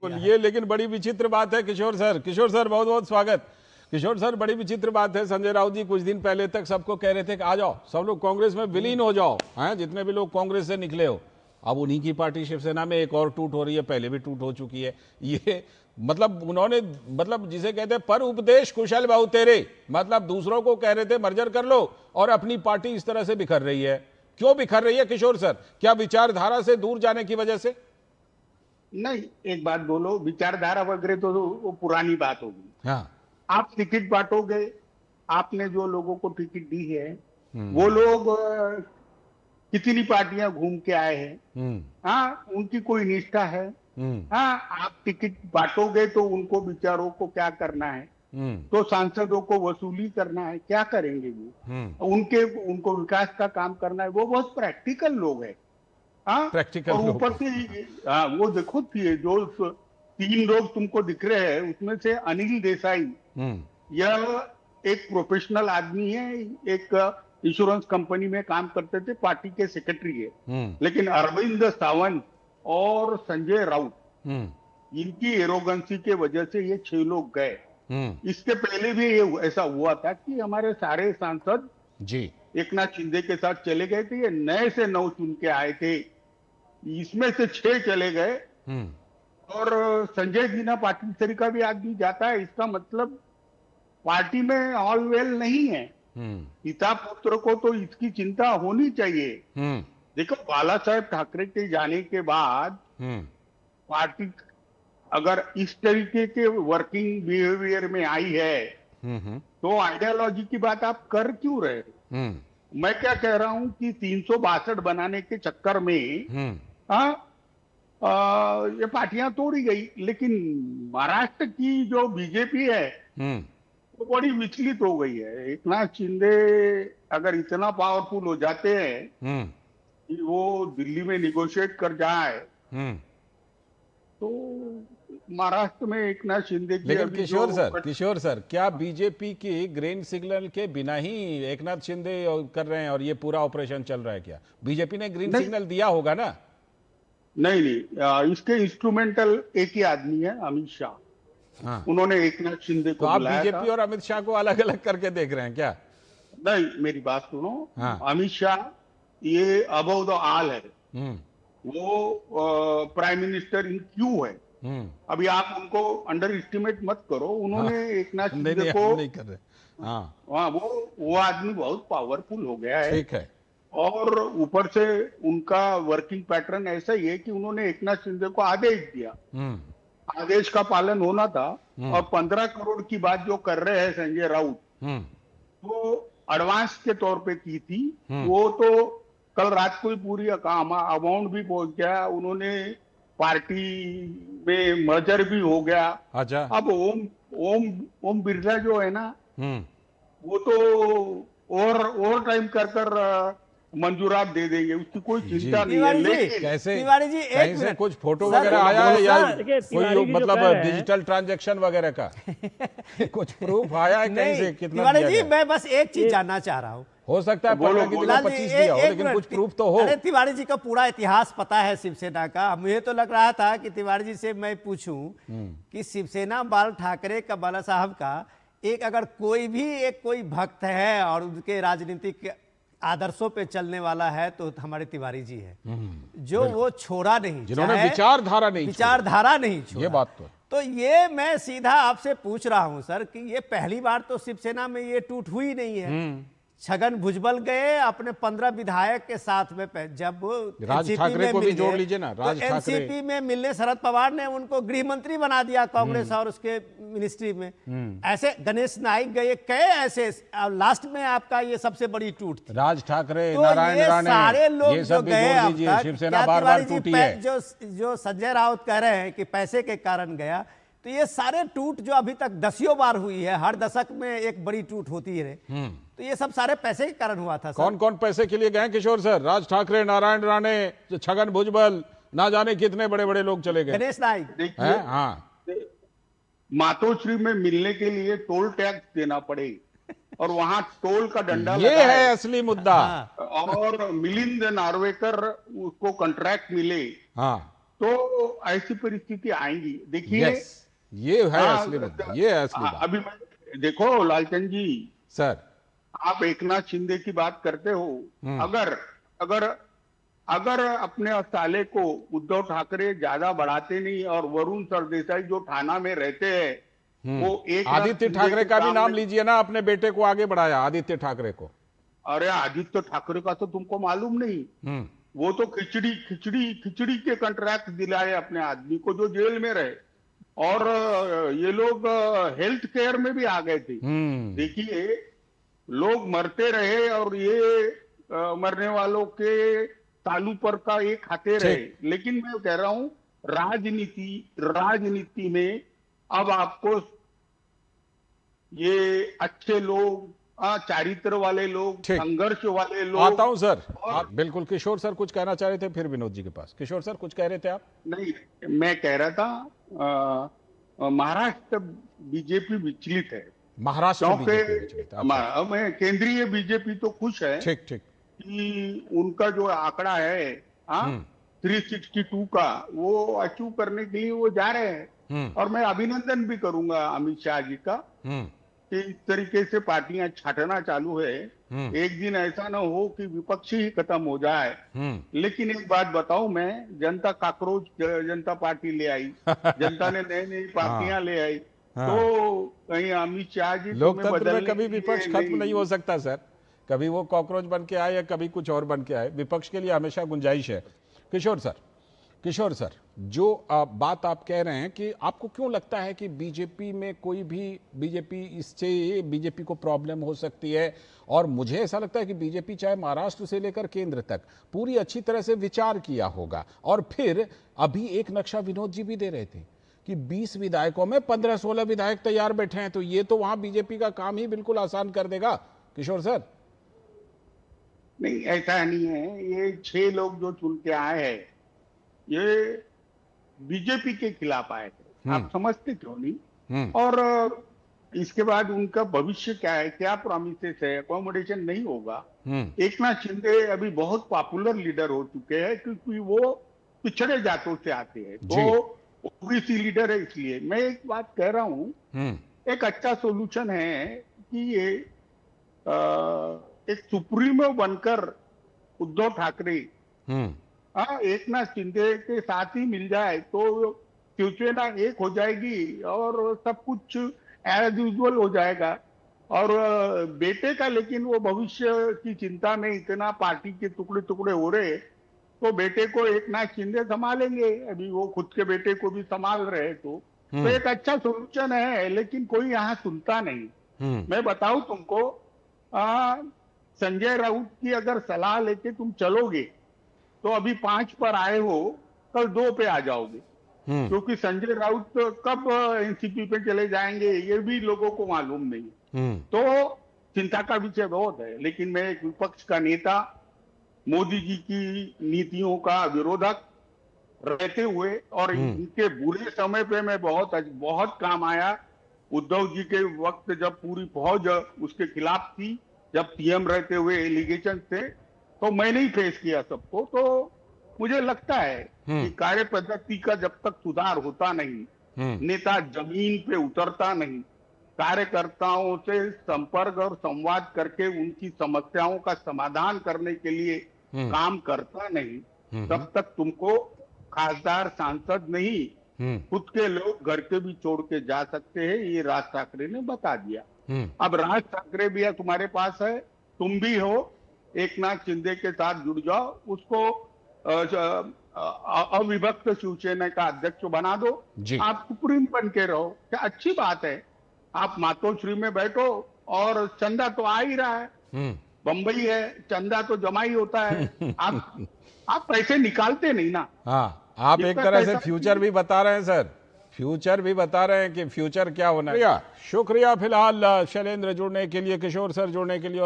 ये लेकिन बड़ी विचित्र बात है किशोर सर बहुत बहुत स्वागत। किशोर सर, बड़ी विचित्र बात है, संजय राउत जी कुछ दिन पहले तक सबको कह रहे थे कि आ जाओ सब लोग कांग्रेस में विलीन हो जाओ, हैं जितने भी लोग कांग्रेस से निकले हो। अब उन्हीं की पार्टी शिवसेना में एक और टूट हो रही है, पहले भी टूट हो चुकी है। ये मतलब उन्होंने मतलब जिसे कहते हैं पर उपदेश कुशल बहु तेरे, मतलब दूसरों को कह रहे थे मर्जर कर लो और अपनी पार्टी इस तरह से बिखर रही है। क्यों बिखर रही है किशोर सर? क्या विचारधारा से दूर जाने की वजह से? नहीं, एक बात बोलो, विचारधारा वगैरह तो वो पुरानी बात होगी। हाँ, आप टिकट बांटोगे, आपने जो लोगों को टिकट दी है वो लोग कितनी पार्टियां घूम के आए हैं, हाँ उनकी कोई निष्ठा है। हाँ, आप टिकट बांटोगे तो उनको बेचारों को क्या करना है, तो सांसदों को वसूली करना है, क्या करेंगे वो? उनको विकास का काम करना है, वो बहुत प्रैक्टिकल लोग हैं। हाँ, प्रैक्टिकल और लोग। ऊपर से हाँ, वो देखो जो 3 लोग तुमको दिख रहे हैं उसमें से अनिल देसाई, यह एक प्रोफेशनल आदमी है, एक इंश्योरेंस कंपनी में काम करते थे, पार्टी के सेक्रेटरी है। लेकिन अरविंद सावंत और संजय राउत, इनकी एरोगेंसी के वजह से ये 6 लोग गए। इसके पहले भी ये ऐसा हुआ था कि हमारे सारे सांसद जी एकनाथ शिंदे के साथ चले गए थे, ये नए से 9 चुन के आए थे, इसमें से 6 चले गए। और संजय जीना पाटिल तरीका भी आदमी जाता है, इसका मतलब पार्टी में ऑल वेल नहीं है। पिता पुत्र को तो इसकी चिंता होनी चाहिए। देखो, बाला साहेब ठाकरे के जाने के बाद पार्टी अगर इस तरीके के वर्किंग बिहेवियर में आई है तो आइडियोलॉजी की बात आप कर क्यों रहे हो? मैं क्या कह रहा हूं कि 362 बनाने के चक्कर में ये पार्टियां तोड़ी गई, लेकिन महाराष्ट्र की जो बीजेपी है वो बड़ी विचलित हो गई है। एकनाथ शिंदे अगर इतना पावरफुल हो जाते हैं कि वो दिल्ली में निगोशिएट कर जाए तो महाराष्ट्र में एकनाथ शिंदे की। लेकिन किशोर सर क्या बीजेपी की ग्रीन सिग्नल के बिना ही एकनाथ शिंदे कर रहे हैं और ये पूरा ऑपरेशन चल रहा है? क्या बीजेपी ने ग्रीन सिग्नल दिया होगा ना? नहीं, इसके इंस्ट्रूमेंटल एक ही आदमी है, अमित शाह। हाँ। उन्होंने एकनाथ शिंदे को बुलाया था। आप बीजेपी और अमित शाह को अलग अलग करके देख रहे हैं क्या? नहीं, मेरी बात सुनो। हाँ। अमित शाह ये अबव द ऑल है, वो प्राइम मिनिस्टर इन क्यू है। अभी आप उनको अंडर एस्टिमेट मत करो। उन्होंने एकनाथ शिंदे को नहीं कर रहे। हाँ, वो आदमी बहुत पावरफुल हो गया है। ठीक है। और ऊपर से उनका वर्किंग पैटर्न ऐसा ही है कि उन्होंने एकनाथ शिंदे को आदेश दिया, आदेश का पालन होना था। और 15 करोड़ की बात जो कर रहे हैं संजय राउत, तो एडवांस के तौर पे की थी। वो तो कल रात को ही पूरी अमाउंट भी पहुंच गया, उन्होंने पार्टी में मर्जर भी हो गया। अच्छा। अब ओम बिरला जो है ना, वो तो और टाइम कर मंजूरात दे देंगे, उसकी कोई चिंता नहीं है। लेकिन कैसे तिवारी जी कहीं से कुछ फोटो वगैरह आया है या कोई मतलब डिजिटल ट्रांजैक्शन वगैरह का कुछ प्रूफ आया है कहीं से? कितना तिवारी जी, मैं बस एक चीज जानना चाह रहा हूँ। हो सकता है 25 दिया हो, लेकिन कुछ प्रूफ तो हो। अरे तिवारी जी का पूरा इतिहास पता है शिवसेना का। मुझे तो लग रहा था कि तिवारी जी से मैं पूछूं कि शिवसेना बाल ठाकरे का, बाला साहब का एक अगर कोई भी एक कोई भक्त है और उनके राजनीतिक आदर्शों पे चलने वाला है तो हमारे तिवारी जी है, जो वो छोड़ा नहीं, जिन्होंने विचारधारा नहीं छोड़ा। ये बात तो ये मैं सीधा आपसे पूछ रहा हूं सर कि ये पहली बार तो शिवसेना में ये टूट हुई नहीं है। छगन भुजबल गए अपने 15 विधायक के साथ में, जब राज ठाकरे को भी जोड़ लीजिए ना, राज ठाकरे एनसीपी में मिलने शरद पवार ने उनको गृह मंत्री बना दिया कांग्रेस और उसके मिनिस्ट्री में। ऐसे गणेश नाइक गए, कई ऐसे, लास्ट में आपका ये सबसे बड़ी टूट थी। राज ठाकरे, तो नारायण राणे, सारे लोग जो गए अब तक, शिवसेना बार-बार टूटी है। जो संजय राउत कह रहे हैं कि पैसे के कारण गया, तो ये सारे टूट जो अभी तक 10 बार हुई है, हर दशक में एक बड़ी टूट होती है, तो ये सब सारे पैसे के कारण हुआ था। कौन कौन पैसे के लिए गए किशोर सर? राज ठाकरे, नारायण राणे, छगन भुजबल, ना जाने कितने बड़े बड़े लोग चले गए। गणेश नाइक, देखिए, मातोश्री में मिलने के लिए टोल टैक्स देना पड़े और वहां टोल का डंडा ये है असली मुद्दा। और मिलिंद नार्वेकर उसको कॉन्ट्रैक्ट मिले, तो ऐसी परिस्थिति आएंगी। देखिए, यस, ये है हाँ, असली मुद्दा, ये है असली बात। अभी देखो लालचंद जी, सर, आप एकनाथ शिंदे की बात करते हो। अगर अगर अगर अपने साले को उद्धव ठाकरे ज्यादा बढ़ाते नहीं और वरुण सरदेसाई जो थाना में रहते हैं वो एक आदित्य ठाकरे का भी नाम लीजिए ना, अपने बेटे को आगे बढ़ाया आदित्य ठाकरे को। अरे आदित्य ठाकरे का तो तुमको मालूम नहीं, वो तो खिचड़ी खिचड़ी खिचड़ी के कॉन्ट्रैक्ट दिलाए अपने आदमी को जो जेल में रहे, और ये लोग हेल्थ केयर में भी आ गए थे। देखिए, लोग मरते रहे और ये मरने वालों के तालू पर का ये खाते रहे। लेकिन मैं कह रहा हूं, राजनीति में अब आपको ये अच्छे लोग, चारित्र वाले लोग, संघर्ष वाले लोग। आता हूं सर, बिल्कुल। किशोर सर कुछ कहना चाह रहे थे, फिर विनोद जी के पास। किशोर सर कुछ कह रहे थे आप? नहीं, मैं कह रहा था महाराष्ट्र बीजेपी विचलित है। महाराष्ट्र बीजेपी, मैं केंद्रीय बीजेपी तो खुश है, ठीक ठीक, कि उनका जो आंकड़ा है 362 का, वो अचीव करने के लिए वो जा रहे हैं। और मैं अभिनंदन भी करूंगा अमित शाह जी का कि इस तरीके से पार्टियां छाटना चालू है। एक दिन ऐसा ना हो कि विपक्ष ही खत्म हो जाए। लेकिन एक बात बताऊं, मैं जनता काकरोच जनता पार्टी ले आई, जनता ने नई नई पार्टियां ले आई। तो कहीं अमित शाह जी लोकतंत्र में कभी विपक्ष खत्म नहीं हो सकता सर, कभी वो कॉकरोच बन के आए या कभी कुछ और बन के आए, विपक्ष के लिए हमेशा गुंजाइश है। किशोर सर, जो बात आप कह रहे हैं कि आपको क्यों लगता है कि बीजेपी में कोई भी इससे बीजेपी को प्रॉब्लम हो सकती है? और मुझे ऐसा लगता है कि बीजेपी चाहे महाराष्ट्र से लेकर केंद्र तक पूरी अच्छी तरह से विचार किया होगा। और फिर अभी एक नक्शा विनोद जी भी दे रहे थे कि 20 विधायकों में 15-16 विधायक तैयार बैठे हैं, तो ये तो वहां बीजेपी का काम ही बिल्कुल आसान कर देगा। किशोर सर, नहीं, ऐसा नहीं है। ये 6 लोग जो चुन के आए हैं, ये बीजेपी के खिलाफ आए थे। आप समझते क्यों नहीं? और इसके बाद उनका भविष्य क्या है, क्या प्रॉमिसेस है, अकोमोडेशन नहीं होगा। एकनाथ शिंदे अभी बहुत पॉपुलर लीडर हो चुके हैं क्योंकि वो पिछड़े जातों से आते हैं, तो ओबीसी लीडर है। इसलिए मैं एक बात कह रहा हूं, एक अच्छा सोल्यूशन है कि ये एक सुप्रीमो बनकर उद्धव ठाकरे एकनाथ शिंदे के साथ ही मिल जाए तो शिवसेना एक हो जाएगी और सब कुछ एज यूजुअल हो जाएगा। और बेटे का, लेकिन वो भविष्य की चिंता में इतना पार्टी के टुकड़े टुकड़े हो रहे, तो बेटे को एकनाथ शिंदे संभालेंगे। अभी वो खुद के बेटे को भी संभाल रहे, तो एक अच्छा सोल्यूशन है। लेकिन कोई यहाँ सुनता नहीं। मैं बताऊं तुमको, संजय राउत की अगर सलाह लेके तुम चलोगे तो अभी 5 पर आए हो, कल 2 पे आ जाओगे। क्योंकि संजय राउत कब एनसीपी पे चले जाएंगे ये भी लोगों को मालूम नहीं। तो चिंता का विषय बहुत है। लेकिन मैं एक विपक्ष का नेता, मोदी जी की नीतियों का विरोधक रहते हुए और इनके बुरे समय पे मैं बहुत काम आया। उद्धव जी के वक्त जब पूरी फौज उसके खिलाफ थी, जब पीएम रहते हुए एलिगेशन थे, तो मैंने ही फेस किया सबको। तो मुझे लगता है कि कार्य पद्धति का जब तक सुधार होता नहीं, नेता जमीन पे उतरता नहीं, कार्यकर्ताओं से संपर्क और संवाद करके उनकी समस्याओं का समाधान करने के लिए काम करता नहीं, तब तक तुमको खासदार सांसद नहीं, खुद के लोग घर के भी छोड़ के जा सकते हैं। ये राज ठाकरे ने बता दिया। अब राज ठाकरे भी तुम्हारे पास है, तुम भी हो, एकनाथ शिंदे के साथ जुड़ जाओ, उसको अविभक्त शिवसेना का अध्यक्ष बना दो, आप सुप्रीम बन के रहो। क्या अच्छी बात है। आप मातोश्री में बैठो और चंदा तो आ ही रहा है, बंबई है, चंदा तो जमा ही होता है। आप पैसे निकालते नहीं ना। हाँ, आप एक तरह से फ्यूचर भी बता रहे हैं सर, फ्यूचर भी बता रहे हैं कि फ्यूचर क्या होना है। शुक्रिया फिलहाल शैलेंद्र जुड़ने के लिए, किशोर सर जुड़ने के लिए।